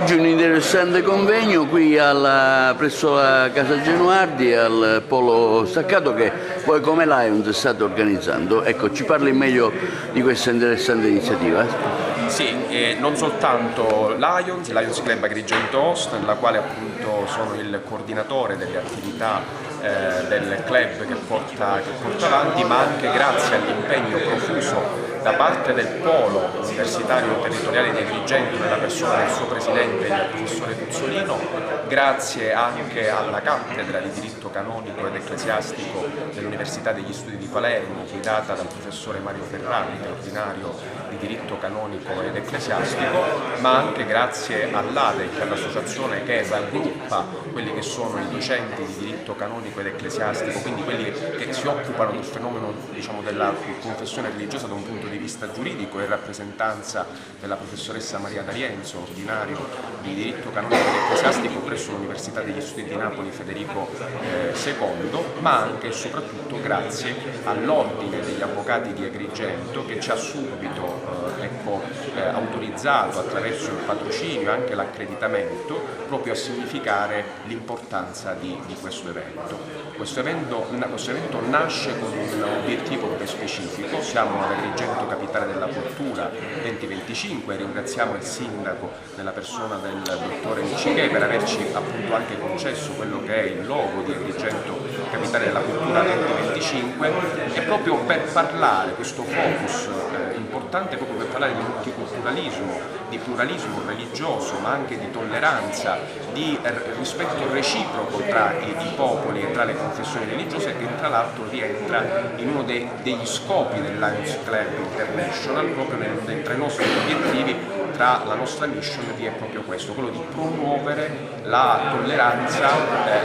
Oggi un interessante convegno qui presso la Casa Genuardi al Polo Staccato che voi come Lions state organizzando. Ecco, ci parli meglio di questa interessante iniziativa? Sì, non soltanto Lions Club Agrigento Host, nella quale appunto sono il coordinatore delle attività del club che porta avanti, ma anche grazie all'impegno profuso da parte del Polo Universitario Territoriale di Agrigento nella persona del suo presidente, il professore Tuzzolino, grazie anche alla cattedra di diritto canonico ed ecclesiastico dell'Università degli Studi di Palermo, guidata dal professore Mario Ferrante, ordinario di diritto canonico ed ecclesiastico, ma anche grazie all'ADEC, all'associazione che raggruppa quelli che sono i docenti di diritto canonico ed ecclesiastico, quindi quelli che si occupano del fenomeno, diciamo, della confessione religiosa da un punto di vista giuridico, in rappresentanza della professoressa Maria D'Arienzo, ordinario di diritto canonico ed ecclesiastico presso l'Università degli Studi di Napoli Federico II, ma anche e soprattutto grazie all'Ordine degli Avvocati di Agrigento che ci ha subito autorizzato attraverso il patrocinio e anche l'accreditamento proprio a significare l'importanza di questo evento. Questo evento nasce con un obiettivo ben specifico. Siamo ad Agrigento, capitale della cultura 2025, ringraziamo il sindaco nella persona del dottore Niccichè per averci appunto anche concesso quello che è il logo di Agrigento, capitale della cultura 2025, e proprio per parlare, questo focus importante proprio per parlare di multiculturalismo, di pluralismo religioso, ma anche di tolleranza, di rispetto reciproco tra i popoli e tra le confessioni religiose, che tra l'altro rientra in uno degli scopi del Lions Club International, proprio tra i nostri obiettivi, tra la nostra mission vi è proprio questo, quello di promuovere la tolleranza,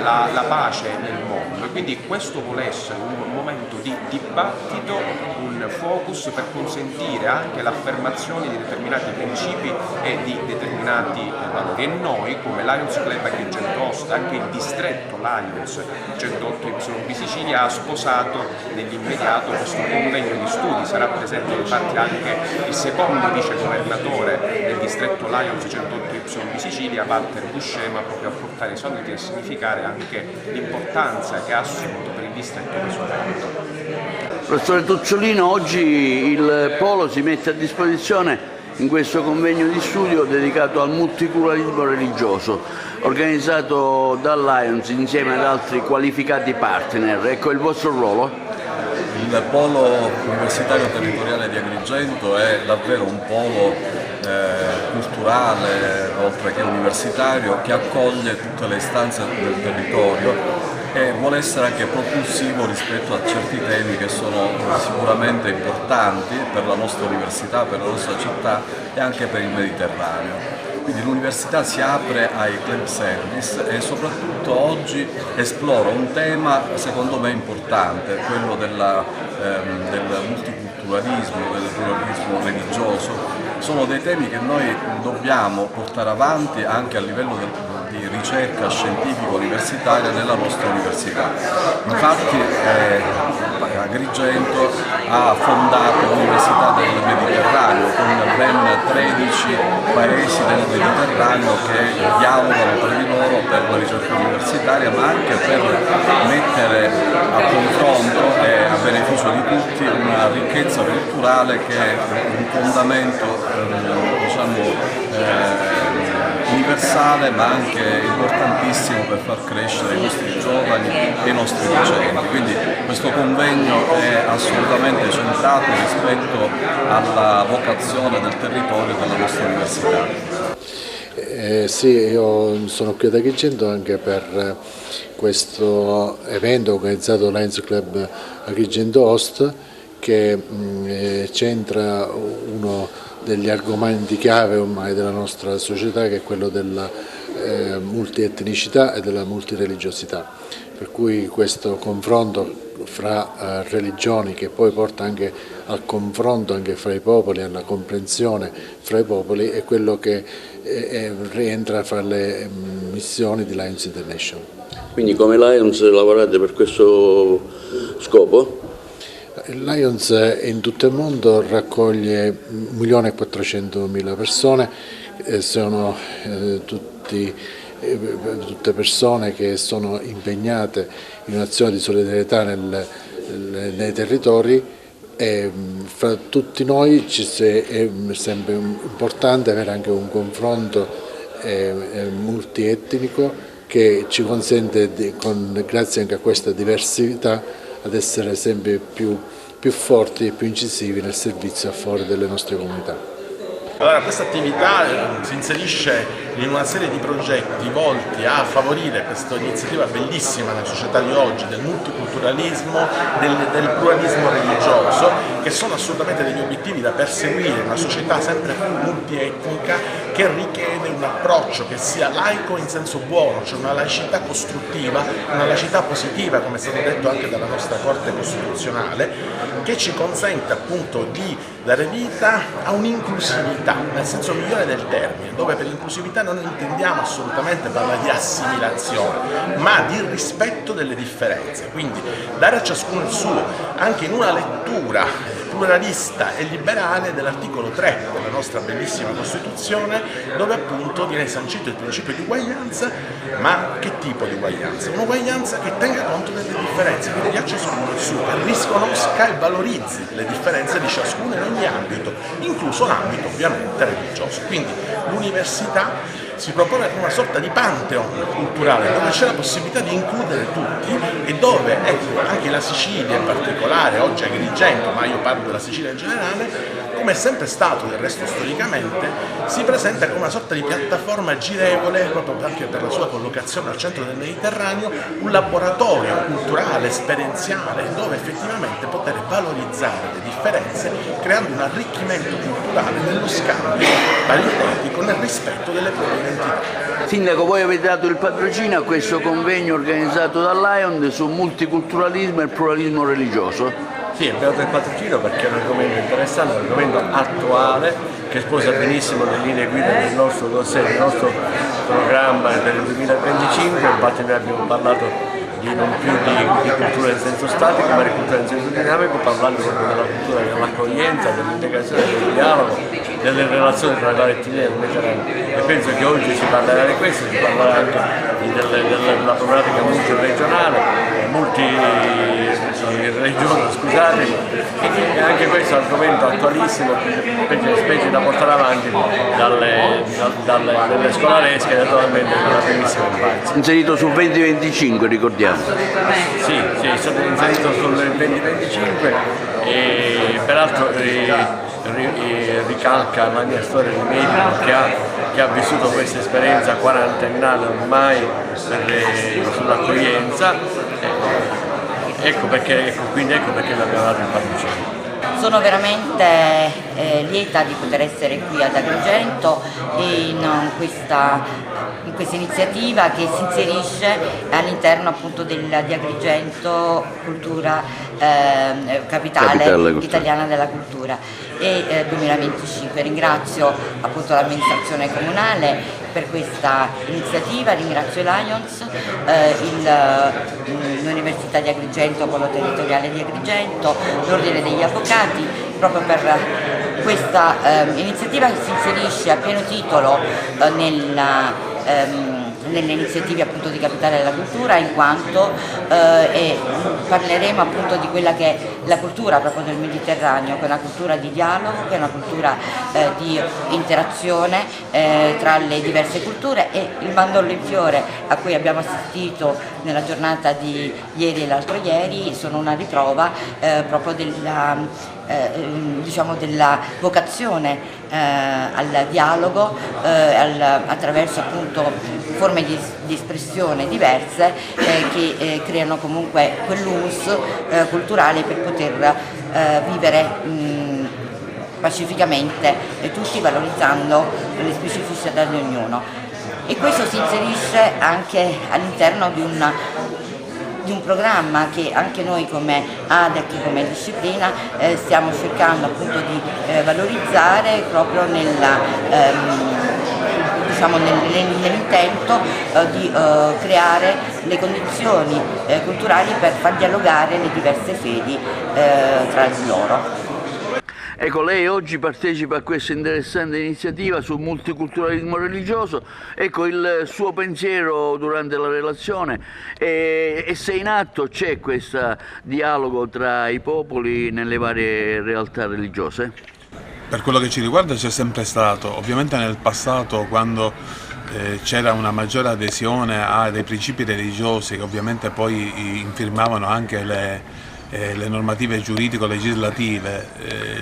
la pace nel mondo, e quindi questo vuole essere un momento di dibattito, un focus per consentire anche l'affermazione di determinati principi e di determinati valori. E noi come Lions Club Agrigento Host, anche il distretto Lions 108YB Sicilia ha sposato nell'immediato questo convegno di studi. Sarà presente infatti anche il secondo vice governatore del distretto Lions 108YB Sicilia, Walter Buscema, proprio a portare i saluti e a significare anche l'importanza che ha assunto per il distretto questo evento. Professore Tuzzolino, oggi il Polo si mette a disposizione in questo convegno di studio dedicato al multiculturalismo religioso, organizzato dal Lions insieme ad altri qualificati partner. Ecco il vostro ruolo? Il Polo Universitario Territoriale di Agrigento è davvero un polo culturale, oltre che universitario, che accoglie tutte le istanze del territorio e vuole essere anche propulsivo rispetto a certi temi che sono sicuramente importanti per la nostra università, per la nostra città e anche per il Mediterraneo. Quindi l'università si apre ai club service e soprattutto oggi esplora un tema secondo me importante, quello del multiculturalismo, del pluralismo religioso. Sono dei temi che noi dobbiamo portare avanti anche a livello di ricerca scientifico-universitaria nella nostra università. Infatti Agrigento ha fondato l'Università del Mediterraneo con ben 13 paesi del Mediterraneo che dialogano tra di loro per la ricerca universitaria, ma anche per mettere a confronto e a beneficio di tutti una ricchezza culturale che è un fondamento universale, ma anche importantissimo per far crescere i nostri giovani e i nostri docenti. Quindi questo convegno è assolutamente centrato rispetto alla vocazione del territorio della nostra università. Sì, io sono qui ad Agrigento anche per questo evento organizzato da Lions Club Agrigento Host, che centra uno degli argomenti chiave ormai della nostra società, che è quello della multietnicità e della multireligiosità. Per cui questo confronto fra religioni, che poi porta anche al confronto anche fra i popoli, alla comprensione fra i popoli, è quello che rientra fra le missioni di Lions International. Quindi come Lions lavorate per questo scopo? Il Lions in tutto il mondo raccoglie 1.400.000 persone sono tutte persone che sono impegnate in un'azione di solidarietà nei territori, e fra tutti noi è sempre importante avere anche un confronto multietnico che ci consente, grazie anche a questa diversità, ad essere sempre più forti e più incisivi nel servizio a favore delle nostre comunità. Allora, questa attività si inserisce in una serie di progetti volti a favorire questa iniziativa bellissima nella società di oggi, del multiculturalismo, del pluralismo religioso, che sono assolutamente degli obiettivi da perseguire in una società sempre più multietnica, che richiede un approccio che sia laico in senso buono, cioè una laicità costruttiva, una laicità positiva, come è stato detto anche dalla nostra Corte Costituzionale, che ci consente appunto di dare vita a un'inclusività, nel senso migliore del termine, dove per inclusività non intendiamo assolutamente parlare di assimilazione, ma di rispetto delle differenze, quindi dare a ciascuno il suo, anche in una lettura pluralista e liberale dell'articolo 3 della nostra bellissima Costituzione, dove appunto viene sancito il principio di uguaglianza. Ma che tipo di uguaglianza? Un'uguaglianza che tenga conto delle differenze, quindi dia a ciascuno il suo, che riconosca e valorizzi le differenze di ciascuno in ogni ambito, incluso l'ambito ovviamente religioso. Quindi l'università si propone una sorta di pantheon culturale dove c'è la possibilità di includere tutti, e dove, ecco, anche la Sicilia in particolare, oggi Agrigento, ma io parlo della Sicilia in generale, come è sempre stato del resto storicamente, si presenta come una sorta di piattaforma girevole, proprio anche per la sua collocazione al centro del Mediterraneo, un laboratorio culturale, esperienziale, dove effettivamente poter valorizzare le differenze, creando un arricchimento culturale nello scambio paritetico nel rispetto delle proprie identità. Sindaco, voi avete dato il patrocinio a questo convegno organizzato dall'Ion su multiculturalismo e pluralismo religioso. Sì, abbiamo dato il patrocinio perché è un argomento interessante, un argomento attuale che sposa benissimo le linee guida del nostro dossier, del nostro programma del 2025. Infatti noi abbiamo parlato non più di cultura in senso statico, ma di cultura in senso dinamico, parlando proprio della cultura dell'accoglienza, dell'integrazione, del dialogo, delle relazioni tra le varie etnie del Mediterraneo. E penso che oggi si parlerà di questo, si parlerà anche della problematica multiregionale, multireligiosa, scusatemi, e anche questo è un argomento attualissimo, specie da portare avanti dalle scolaresche, naturalmente dalla primissima infanzia. Inserito sul 2025, ricordiamo. Assolutamente. Sì, è stato inserito sul 2025 e peraltro ricalca la mia storia di medico che ha vissuto questa esperienza quarantennale ormai sull'accoglienza. Ecco perché mi abbiamo dato il patrocinio. Sono veramente lieta di poter essere qui ad Agrigento in questa iniziativa che si inserisce all'interno appunto di Agrigento Cultura, capitale italiana della cultura, e 2025. Ringrazio appunto l'amministrazione comunale per questa iniziativa, ringrazio Lions, l'Università di Agrigento, Polo Territoriale di Agrigento, l'Ordine degli Avvocati, proprio per questa iniziativa che si inserisce a pieno titolo nelle iniziative appunto di Capitale della Cultura, in quanto parleremo appunto di quella che è la cultura proprio del Mediterraneo, che è una cultura di dialogo, che è una cultura di interazione tra le diverse culture, e il mandorlo in fiore a cui abbiamo assistito nella giornata di ieri e l'altro ieri sono una riprova proprio della vocazione al dialogo attraverso appunto forme di espressione diverse che creano comunque quell'humus culturale per poter vivere pacificamente, tutti valorizzando le specificità di ognuno. E questo si inserisce anche all'interno di un programma che anche noi come ADEC, come disciplina, stiamo cercando appunto di valorizzare proprio nell'intento di creare le condizioni culturali per far dialogare le diverse fedi tra di loro. Ecco, lei oggi partecipa a questa interessante iniziativa sul multiculturalismo religioso. Ecco il suo pensiero durante la relazione e se in atto c'è questo dialogo tra i popoli nelle varie realtà religiose? Per quello che ci riguarda c'è sempre stato, ovviamente nel passato quando c'era una maggiore adesione a dei principi religiosi che ovviamente poi infirmavano anche le normative giuridico-legislative,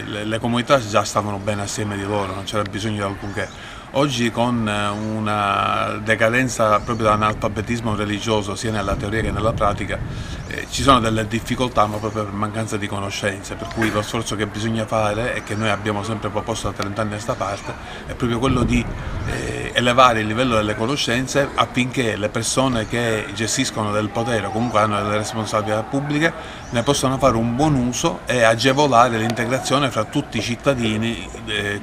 le comunità già stavano bene assieme di loro, non c'era bisogno di alcunché. Oggi con una decadenza proprio dall'analfabetismo religioso sia nella teoria che nella pratica ci sono delle difficoltà ma proprio per mancanza di conoscenze, per cui lo sforzo che bisogna fare e che noi abbiamo sempre proposto da 30 anni a questa parte è proprio quello di elevare il livello delle conoscenze affinché le persone che gestiscono del potere o comunque hanno delle responsabilità pubbliche ne possano fare un buon uso e agevolare l'integrazione fra tutti i cittadini,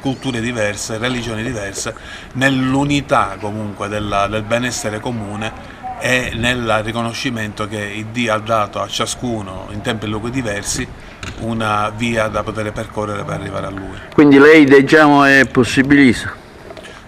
culture diverse, religioni diverse, nell'unità comunque del benessere comune e nel riconoscimento che il Dio ha dato a ciascuno in tempi e luoghi diversi una via da poter percorrere per arrivare a Lui. Quindi lei diciamo è possibilista?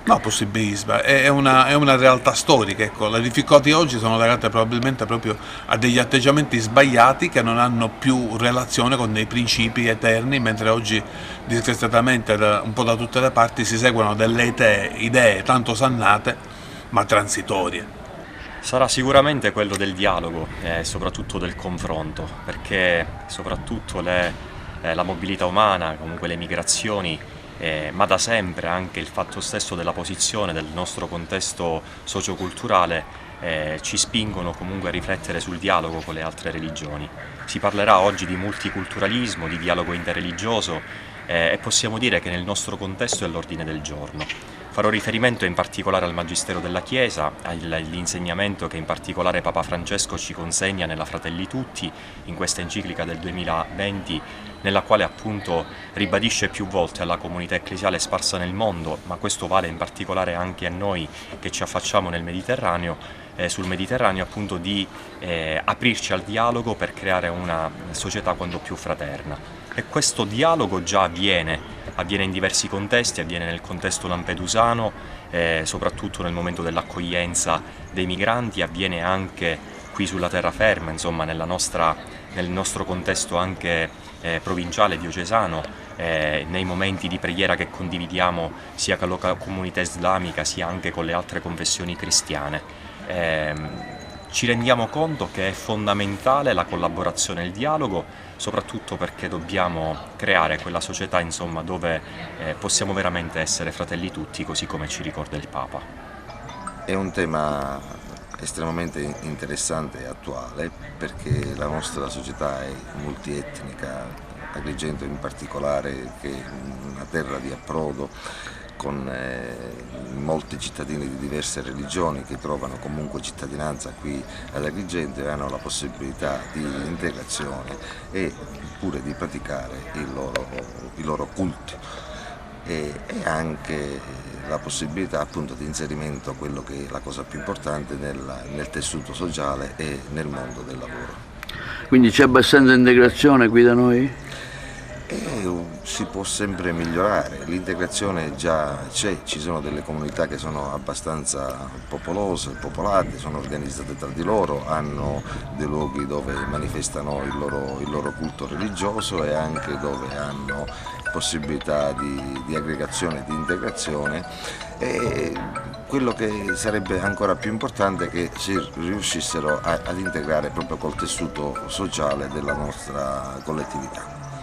No, possibilismo, è una realtà storica, ecco. Le difficoltà oggi sono legate probabilmente proprio a degli atteggiamenti sbagliati che non hanno più relazione con dei principi eterni, mentre oggi discretatamente un po' da tutte le parti si seguono delle idee tanto sannate ma transitorie. Sarà sicuramente quello del dialogo e soprattutto del confronto, perché soprattutto la mobilità umana, comunque le migrazioni, ma da sempre anche il fatto stesso della posizione del nostro contesto socioculturale ci spingono comunque a riflettere sul dialogo con le altre religioni. Si parlerà oggi di multiculturalismo, di dialogo interreligioso e possiamo dire che nel nostro contesto è all'ordine del giorno. Farò riferimento in particolare al Magistero della Chiesa, all'insegnamento che in particolare Papa Francesco ci consegna nella Fratelli Tutti, in questa enciclica del 2020, nella quale appunto ribadisce più volte alla comunità ecclesiale sparsa nel mondo, ma questo vale in particolare anche a noi che ci affacciamo nel Mediterraneo, sul Mediterraneo appunto di aprirci al dialogo per creare una società quanto più fraterna. E questo dialogo già avviene in diversi contesti, avviene nel contesto lampedusano, soprattutto nel momento dell'accoglienza dei migranti, avviene anche qui sulla terraferma, insomma nel nostro contesto anche provinciale, diocesano, nei momenti di preghiera che condividiamo sia con la comunità islamica sia anche con le altre confessioni cristiane. Ci rendiamo conto che è fondamentale la collaborazione e il dialogo, soprattutto perché dobbiamo creare quella società insomma, dove possiamo veramente essere fratelli tutti, così come ci ricorda il Papa. È un tema estremamente interessante e attuale perché la nostra società è multietnica, Agrigento in particolare, che è una terra di approdo con molti cittadini di diverse religioni che trovano comunque cittadinanza qui ad Agrigento e hanno la possibilità di integrazione e pure di praticare i loro culti e anche la possibilità appunto di inserimento, quello che è la cosa più importante nel tessuto sociale e nel mondo del lavoro. Quindi c'è abbastanza integrazione qui da noi? Si può sempre migliorare, l'integrazione già c'è, ci sono delle comunità che sono abbastanza popolose, popolate, sono organizzate tra di loro, hanno dei luoghi dove manifestano il loro culto religioso e anche dove hanno possibilità di aggregazione e di integrazione. E quello che sarebbe ancora più importante è che si riuscissero ad integrare proprio col tessuto sociale della nostra collettività.